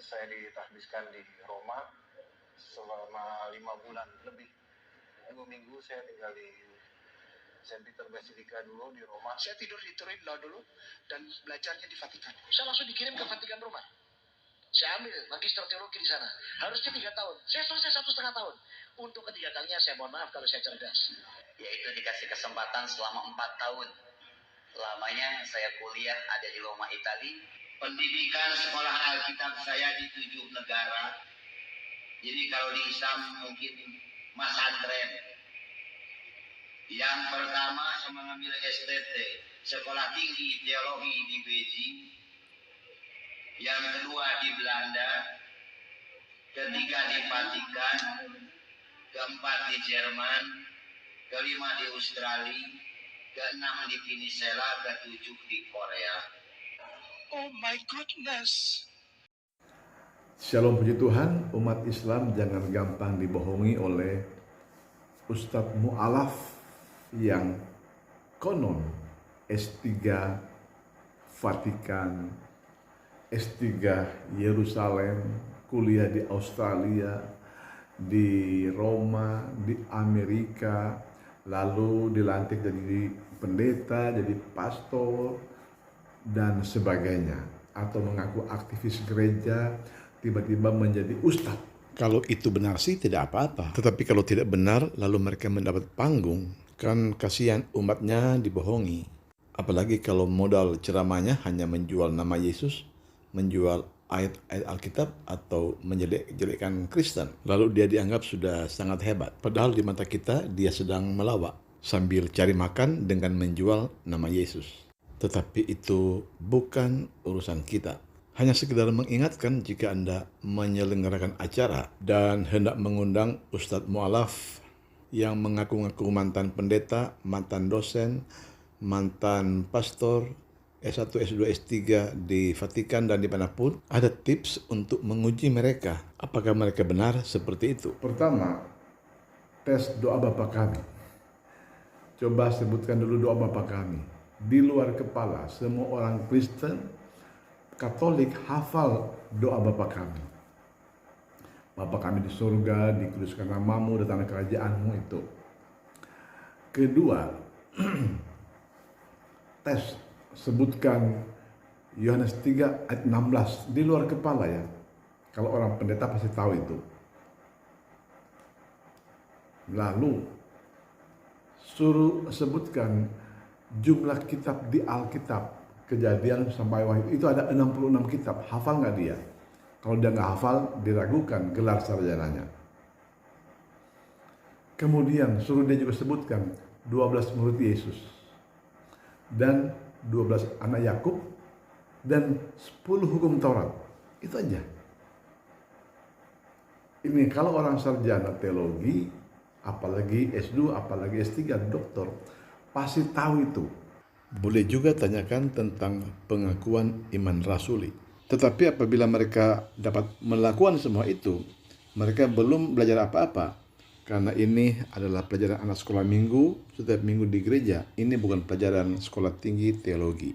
saya ditahbiskan di Roma selama 5 bulan lebih. 2 minggu saya tinggal di Saint Peter Basilica dulu di Roma. Saya tidur di Turin dulu dan belajarnya di Vatikan. Saya langsung dikirim ke Vatikan Roma. Saya ambil magister teologi di sana. Harusnya 3 tahun. Saya selesai 1,5 tahun. Untuk ketiga kalinya saya mohon maaf kalau saya cerdas. Yaitu dikasih kesempatan selama 4 tahun. Lamanya saya kuliah ada di Roma, Italia. Pendidikan sekolah Alkitab saya di 7 negara. Jadi kalau di Islam mungkin Mas Andren. Yang pertama saya mengambil STT, Sekolah Tinggi Teologi di Beijing. Yang kedua di Belanda. Ketiga di Vatikan. Keempat di Jerman. Kelima di Australia. Keenam di Venezuela. Ketujuh di Korea. Oh my goodness. Shalom, puji Tuhan. Umat Islam jangan gampang dibohongi oleh Ustadz Mu'alaf yang konon S3 Vatikan, S3 Yerusalem, kuliah di Australia, di Roma, di Amerika, lalu dilantik jadi pendeta, jadi pastor, dan sebagainya, atau mengaku aktivis gereja, tiba-tiba menjadi ustadz. Kalau itu benar sih tidak apa-apa. Tetapi kalau tidak benar, lalu mereka mendapat panggung, kan kasihan umatnya dibohongi. Apalagi kalau modal ceramahnya hanya menjual nama Yesus, menjual ayat-ayat Alkitab, atau menjelek-jelekkan Kristen. Lalu dia dianggap sudah sangat hebat. Padahal di mata kita dia sedang melawak sambil cari makan dengan menjual nama Yesus. Tetapi itu bukan urusan kita. Hanya sekedar mengingatkan jika Anda menyelenggarakan acara dan hendak mengundang Ustadz Mu'alaf yang mengaku-ngaku mantan pendeta, mantan dosen, mantan pastor, S1, S2, S3 di Vatikan dan dimanapun, ada tips untuk menguji mereka. Apakah mereka benar seperti itu? Pertama, tes doa Bapa kami. Coba sebutkan dulu doa Bapa kami. Di luar kepala, semua orang Kristen, Katolik hafal doa Bapa kami. Bapa kami di surga, dikuduskan namamu, datanglah kerajaanmu itu. Kedua, tes, sebutkan Yohanes 3 ayat 16 di luar kepala ya. Kalau orang pendeta pasti tahu itu. Lalu suruh sebutkan jumlah kitab di Alkitab, Kejadian sampai Wahyu, itu ada 66 kitab. Hafal nggak dia? Kalau dia nggak hafal, diragukan gelar sarjananya. Kemudian suruh dia juga sebutkan 12 murid Yesus dan 12 anak Yakub dan 10 hukum Taurat. Itu aja. Ini kalau orang sarjana teologi, apalagi S2, apalagi S3, doktor, pasti tahu itu. Boleh juga tanyakan tentang pengakuan iman rasuli. Tetapi apabila mereka dapat melakukan semua itu, mereka belum belajar apa-apa. Karena ini adalah pelajaran anak sekolah minggu, setiap minggu di gereja. Ini bukan pelajaran sekolah tinggi teologi.